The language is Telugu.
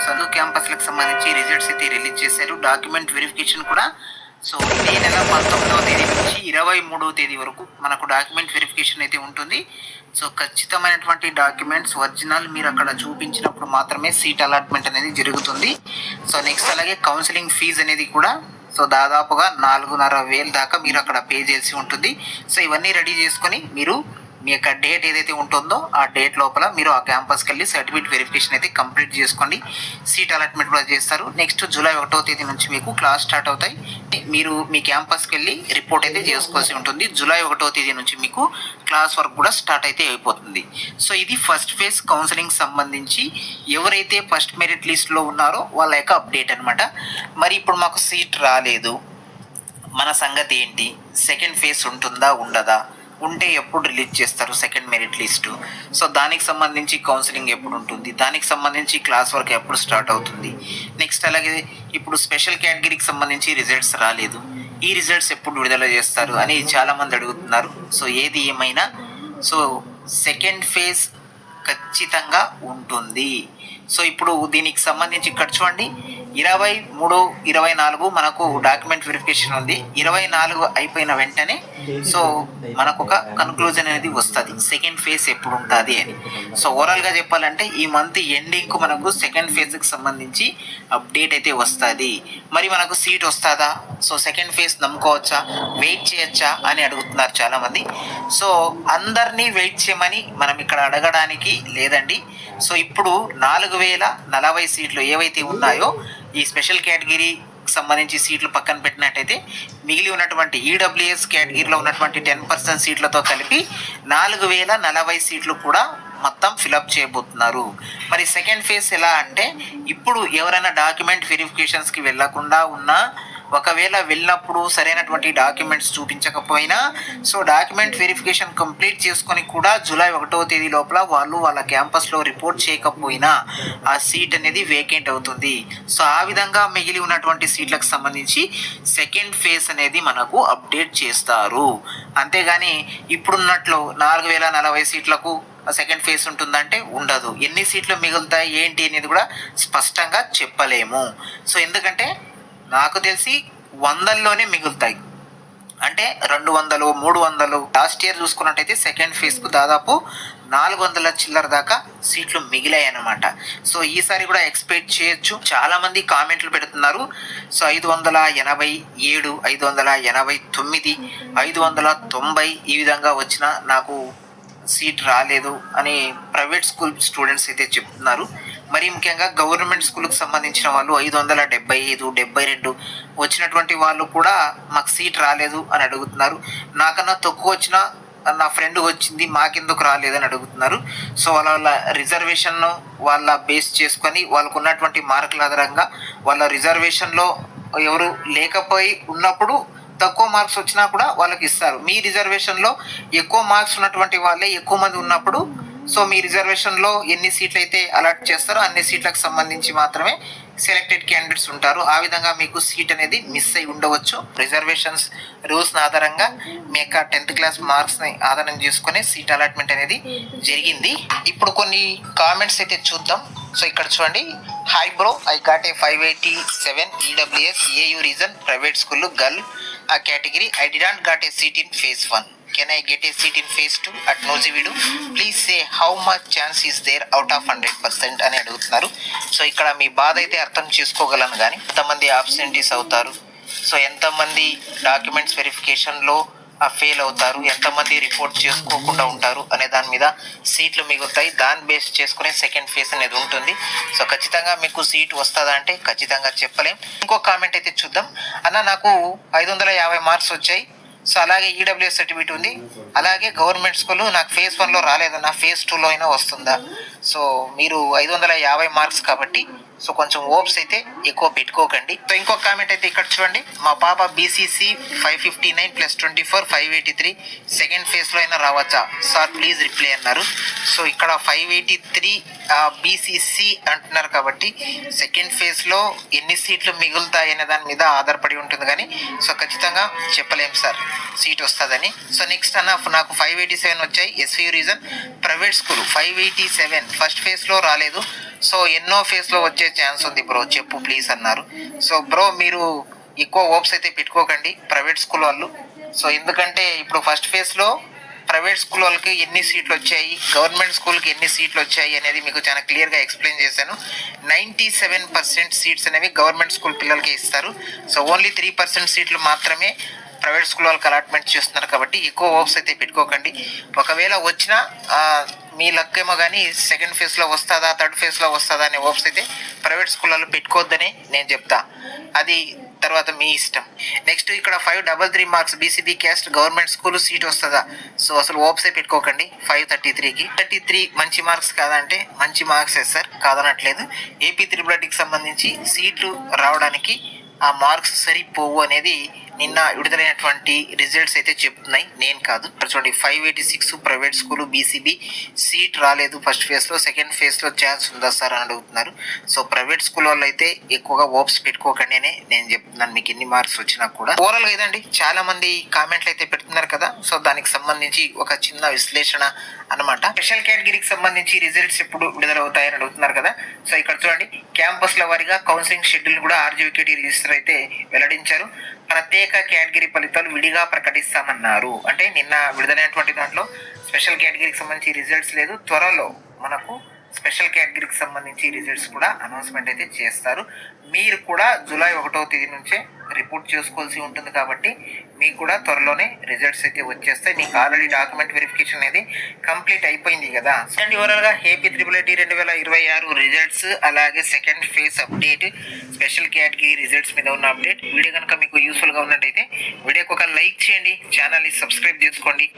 చదువు క్యాంపస్లకు సంబంధించి రిజల్ట్స్ అయితే రిలీజ్ చేశారు. డాక్యుమెంట్ వెరిఫికేషన్ కూడా సో ఇదే నెల 19వ తేదీ నుంచి 23వ తేదీ వరకు మనకు డాక్యుమెంట్ వెరిఫికేషన్ అయితే ఉంటుంది. సో ఖచ్చితమైనటువంటి డాక్యుమెంట్స్ ఒరిజినల్ మీరు అక్కడ చూపించినప్పుడు మాత్రమే సీట్ అలాట్మెంట్ అనేది జరుగుతుంది. సో నెక్స్ట్ అలాగే కౌన్సిలింగ్ ఫీజు అనేది కూడా సో దాదాపుగా 4,500 దాకా మీరు అక్కడ పే చేసి ఉంటుంది. సో ఇవన్నీ రెడీ చేసుకొని మీరు మీ యొక్క డేట్ ఏదైతే ఉంటుందో ఆ డేట్ లోపల మీరు ఆ క్యాంపస్కి వెళ్ళి సర్టిఫికేట్ వెరిఫికేషన్ అయితే కంప్లీట్ చేసుకోండి. సీట్ అలాట్మెంట్ కూడా చేస్తారు. నెక్స్ట్ జూలై 1వ తేదీ నుంచి మీకు క్లాస్ స్టార్ట్ అవుతాయి. మీరు మీ క్యాంపస్కి వెళ్ళి రిపోర్ట్ అయితే చేసుకోవాల్సి ఉంటుంది. జూలై 1వ తేదీ నుంచి మీకు క్లాస్ వర్క్ కూడా స్టార్ట్ అయితే అయిపోతుంది. సో ఇది ఫస్ట్ ఫేజ్ కౌన్సిలింగ్ సంబంధించి ఎవరైతే ఫస్ట్ మెరిట్ లిస్ట్లో ఉన్నారో వాళ్ళ యొక్క అప్డేట్ అనమాట. మరి ఇప్పుడు మాకు సీట్ రాలేదు, మన సంగతి ఏంటి? సెకండ్ ఫేజ్ ఉంటుందా ఉండదా? ఉంటే ఎప్పుడు రిలీజ్ చేస్తారు సెకండ్ మెరిట్ లిస్టు? సో దానికి సంబంధించి కౌన్సిలింగ్ ఎప్పుడు ఉంటుంది? దానికి సంబంధించి క్లాస్ వర్క్ ఎప్పుడు స్టార్ట్ అవుతుంది? నెక్స్ట్ అలాగే ఇప్పుడు స్పెషల్ కేటగిరీకి సంబంధించి రిజల్ట్స్ రాలేదు, ఈ రిజల్ట్స్ ఎప్పుడు విడుదల చేస్తారు అని చాలామంది అడుగుతున్నారు. సో ఏది ఏమైనా సో సెకండ్ ఫేజ్ ఖచ్చితంగా ఉంటుంది. సో ఇప్పుడు దీనికి సంబంధించి ఇక్కడ చూడండి 23, 24 మనకు డాక్యుమెంట్ వెరిఫికేషన్ ఉంది. 24 అయిపోయిన వెంటనే సో మనకు ఒక కన్క్లూజన్ అనేది వస్తుంది సెకండ్ ఫేజ్ ఎప్పుడు ఉంటుంది అని. సో ఓవరాల్గా చెప్పాలంటే ఈ మంత్ ఎండింగ్కు మనకు సెకండ్ ఫేజ్కి సంబంధించి అప్డేట్ అయితే వస్తుంది. మరి మనకు సీట్ వస్తుందా? సో సెకండ్ ఫేజ్ నమ్ముకోవచ్చా, వెయిట్ చేయొచ్చా అని అడుగుతున్నారు చాలామంది. సో అందరినీ వెయిట్ చేయమని మనం ఇక్కడ అడగడానికి లేదండి. సో ఇప్పుడు 4,040 సీట్లు ఏవైతే ఉన్నాయో ఈ స్పెషల్ కేటగిరీ సంబంధించి సీట్లు పక్కన పెట్టినట్టయితే మిగిలి ఉన్నటువంటి ఈడబ్ల్యూఎస్ కేటగిరీలో ఉన్నటువంటి 10% సీట్లతో కలిపి 4,040 సీట్లు కూడా మొత్తం ఫిలప్ చేయబోతున్నారు. మరి సెకండ్ ఫేజ్ ఎలా అంటే ఇప్పుడు ఎవరైనా డాక్యుమెంట్ వెరిఫికేషన్స్కి వెళ్ళకుండా ఉన్నా, ఒకవేళ వెళ్ళినప్పుడు సరైనటువంటి డాక్యుమెంట్స్ చూపించకపోయినా సో డాక్యుమెంట్ వెరిఫికేషన్ కంప్లీట్ చేసుకొని కూడా జూలై 1వ తేదీ లోపల వాళ్ళు వాళ్ళ క్యాంపస్లో రిపోర్ట్ చేయకపోయినా ఆ సీట్ అనేది వేకెంట్ అవుతుంది. సో ఆ విధంగా మిగిలి ఉన్నటువంటి సీట్లకు సంబంధించి సెకండ్ ఫేజ్ అనేది మనకు అప్డేట్ చేస్తారు. అంతేగాని ఇప్పుడున్నట్లు 4,040 సీట్లకు సెకండ్ ఫేజ్ ఉంటుందంటే ఉండదు. ఎన్ని సీట్లు మిగులుతాయి ఏంటి అనేది కూడా స్పష్టంగా చెప్పలేము. సో ఎందుకంటే నాకు తెలిసి 100లోనే మిగులుతాయి, అంటే 200, 300. లాస్ట్ ఇయర్ చూసుకున్నట్టయితే సెకండ్ ఫేజ్కు దాదాపు 400 చిల్లర దాకా సీట్లు మిగిలాయి అన్నమాట. సో ఈసారి కూడా ఎక్స్పెక్ట్ చేయొచ్చు. చాలామంది కామెంట్లు పెడుతున్నారు. సో 587, 589, 590 ఈ విధంగా వచ్చిన నాకు సీట్ రాలేదు అని ప్రైవేట్ స్కూల్ స్టూడెంట్స్ అయితే చెప్తున్నారు. మరి ముఖ్యంగా గవర్నమెంట్ స్కూల్కి సంబంధించిన వాళ్ళు 575, 72 వచ్చినటువంటి వాళ్ళు కూడా మాకు సీట్ రాలేదు అని అడుగుతున్నారు. నాకన్నా తక్కువ వచ్చిన నా ఫ్రెండ్ వచ్చింది మాకెందుకు రాలేదని అడుగుతున్నారు. సో వాళ్ళ రిజర్వేషన్ను వాళ్ళ బేస్ చేసుకొని వాళ్ళకు ఉన్నటువంటి మార్కుల ఆధారంగా వాళ్ళ రిజర్వేషన్లో ఎవరు లేకపోయి ఉన్నప్పుడు తక్కువ మార్క్స్ వచ్చినా కూడా వాళ్ళకి ఇస్తారు. మీ రిజర్వేషన్లో ఎక్కువ మార్క్స్ ఉన్నటువంటి వాళ్ళే ఎక్కువ మంది ఉన్నప్పుడు సో మీ రిజర్వేషన్లో ఎన్ని సీట్లు అయితే అలాట్ చేస్తారో అన్ని సీట్లకు సంబంధించి మాత్రమే సెలెక్టెడ్ క్యాండిడేట్స్ ఉంటారు. ఆ విధంగా మీకు సీట్ అనేది మిస్ అయి ఉండవచ్చు. రిజర్వేషన్స్ రూల్స్ని ఆధారంగా మీ యొక్క 10th క్లాస్ మార్క్స్ని ఆధారం చేసుకుని సీట్ అలాట్మెంట్ అనేది జరిగింది. ఇప్పుడు కొన్ని కామెంట్స్ అయితే చూద్దాం. సో ఇక్కడ చూడండి, hi bro, I got a 587 EWS AU region private school girl ఆ category. I did not got a seat in phase 1. Can I get a seat in phase 2 at Nozividu? Please say how much chance is there out of 100% అని అడుగుతున్నారు. సో ఇక్కడ మీ బాధ అయితే అర్థం చేసుకోగలను, కానీ ఎంతమంది ఆబ్సెంటీస్ అవుతారు, సో ఎంతమంది డాక్యుమెంట్స్ వెరిఫికేషన్లో ఫెయిల్ అవుతారు, ఎంతమంది రిపోర్ట్ చేసుకోకుండా ఉంటారు అనే దాని మీద సీట్లు మిగులుతాయి. దాన్ని బేస్ చేసుకునే సెకండ్ ఫేజ్ అనేది ఉంటుంది. సో ఖచ్చితంగా మీకు సీట్ వస్తుందా అంటే ఖచ్చితంగా చెప్పలేం. ఇంకో కామెంట్ అయితే చూద్దాం. అన్న నాకు 550 మార్క్స్ వచ్చాయి, సో అలాగే ఈడబ్ల్యూఎస్ సర్టిఫికేట్ ఉంది, అలాగే గవర్నమెంట్ స్కూల్ నాకు phase 1లో రాలేదన్న, phase 2లో అయినా వస్తుందా? సో మీరు 550 మార్క్స్ కాబట్టి సో కొంచెం హోప్స్ అయితే ఎక్కువ పెట్టుకోకండి. సో ఇంకో కామెంట్ అయితే ఇక్కడ చూడండి, మా పాప బీసీసీ 559 + 24 583 సెకండ్ ఫేజ్లో అయినా రావచ్చా సార్, ప్లీజ్ రిప్లై అన్నారు. సో ఇక్కడ 583 బీసీసీ అంటున్నారు కాబట్టి సెకండ్ ఫేజ్లో ఎన్ని సీట్లు మిగులుతాయి అనే దాని మీద ఆధారపడి ఉంటుంది, కానీ సో ఖచ్చితంగా చెప్పలేం సార్ సీట్ వస్తుందని. సో నెక్స్ట్ అన్న నాకు 587 వచ్చాయి, SV reason private school 587 first ఫేజ్లో రాలేదు, సో ఎన్నో ఫేజ్లో వచ్చే ఛాన్స్ ఉంది బ్రో, చెప్పు ప్లీజ్ అన్నారు. సో బ్రో మీరు ఎక్కువ హోప్స్ అయితే పెట్టుకోకండి ప్రైవేట్ స్కూల్ వాళ్ళు. సో ఎందుకంటే ఇప్పుడు ఫస్ట్ ఫేజ్లో ప్రైవేట్ స్కూల్ వాళ్ళకి ఎన్ని సీట్లు వచ్చాయి, గవర్నమెంట్ స్కూల్కి ఎన్ని సీట్లు వచ్చాయి అనేది మీకు చాలా క్లియర్గా ఎక్స్ప్లెయిన్ చేశాను. 97% సీట్స్ అనేవి గవర్నమెంట్ స్కూల్ పిల్లలకి ఇస్తారు. సో ఓన్లీ 3% సీట్లు మాత్రమే ప్రైవేట్ స్కూల్ వాళ్ళకి అలాట్మెంట్ చేస్తున్నారు. కాబట్టి ఎక్కువ హోప్స్ అయితే పెట్టుకోకండి. ఒకవేళ వచ్చినా మీ లక్ ఏమో కానీ సెకండ్ ఫేజ్లో వస్తుందా, థర్డ్ ఫేజ్లో వస్తుందా అనే హోప్స్ అయితే ప్రైవేట్ స్కూల్ వాళ్ళు పెట్టుకోవద్దని నేను చెప్తా. అది తర్వాత మీ ఇష్టం. నెక్స్ట్ ఇక్కడ 533 marks BCB caste government school seat వస్తుందా? సో అసలు హోప్సే పెట్టుకోకండి. 533కి 33 మంచి మార్క్స్ కాదంటే మంచి మార్క్సే సార్, కాదనట్లేదు. ఏపీ త్రిబుల్ సంబంధించి సీట్లు రావడానికి ఆ మార్క్స్ సరిపోవు అనేది నిన్న విడుదలైనటువంటి రిజల్ట్స్ అయితే చెప్తున్నాయి, నేను కాదు. చూడండి 586 ప్రైవేట్ స్కూల్ బీసీబీ సీట్ రాలేదు ఫస్ట్ ఫేజ్లో, సెకండ్ ఫేజ్లో ఛాన్స్ ఉందా సార్ అని అడుగుతున్నారు. సో ప్రైవేట్ స్కూల్ వాళ్ళు అయితే ఎక్కువగా హోప్స్ పెట్టుకోకండి అని నేను చెప్తున్నాను, మీకు ఎన్ని మార్క్స్ వచ్చినా కూడా. ఓవరాల్గా ఇదండి, చాలా మంది కామెంట్లు అయితే పెడుతున్నారు కదా, సో దానికి సంబంధించి ఒక చిన్న విశ్లేషణ అనమాట. స్పెషల్ కేటగిరీకి సంబంధించి రిజల్ట్స్ ఎప్పుడు విడుదలవుతాయని అడుగుతున్నారు కదా. సో ఇక్కడ చూడండి క్యాంపస్ల వారీగా కౌన్సిలింగ్ షెడ్యూల్ కూడా ఆర్జీవికేటీ రిజిస్టర్ అయితే వెల్లడించారు. ప్రత్యేక కేటగిరీ ఫలితాలు విడిగా ప్రకటిస్తామన్నారు. అంటే నిన్న విడుదలైనటువంటి దాంట్లో స్పెషల్ కేటగిరీకి సంబంధించి రిజల్ట్స్ లేదు, త్వరలో మనకు స్పెషల్ కేటగిరీకి సంబంధించి రిజల్ట్స్ కూడా అనౌన్స్మెంట్ అయితే చేస్తారు. మీరు కూడా జూలై 1వ తేదీ నుంచే రిపోర్ట్ చేసుకోవాల్సి ఉంటుంది కాబట్టి మీకు కూడా త్వరలోనే రిజల్ట్స్ అయితే వచ్చేస్తాయి. మీకు ఆల్రెడీ డాక్యుమెంట్ వెరిఫికేషన్ అనేది కంప్లీట్ అయిపోయింది కదా. అండ్ ఓవరాల్గా ఏపీ త్రిబుల్ ఐటీ 2026 రిజల్ట్స్, అలాగే second phase update, special category results మీద ఉన్న అప్డేట్ వీడియో కనుక మీకు యూస్ఫుల్గా ఉన్నట్టయితే వీడియోకి ఒక లైక్ చేయండి, ఛానల్ని సబ్స్క్రైబ్ చేసుకోండి.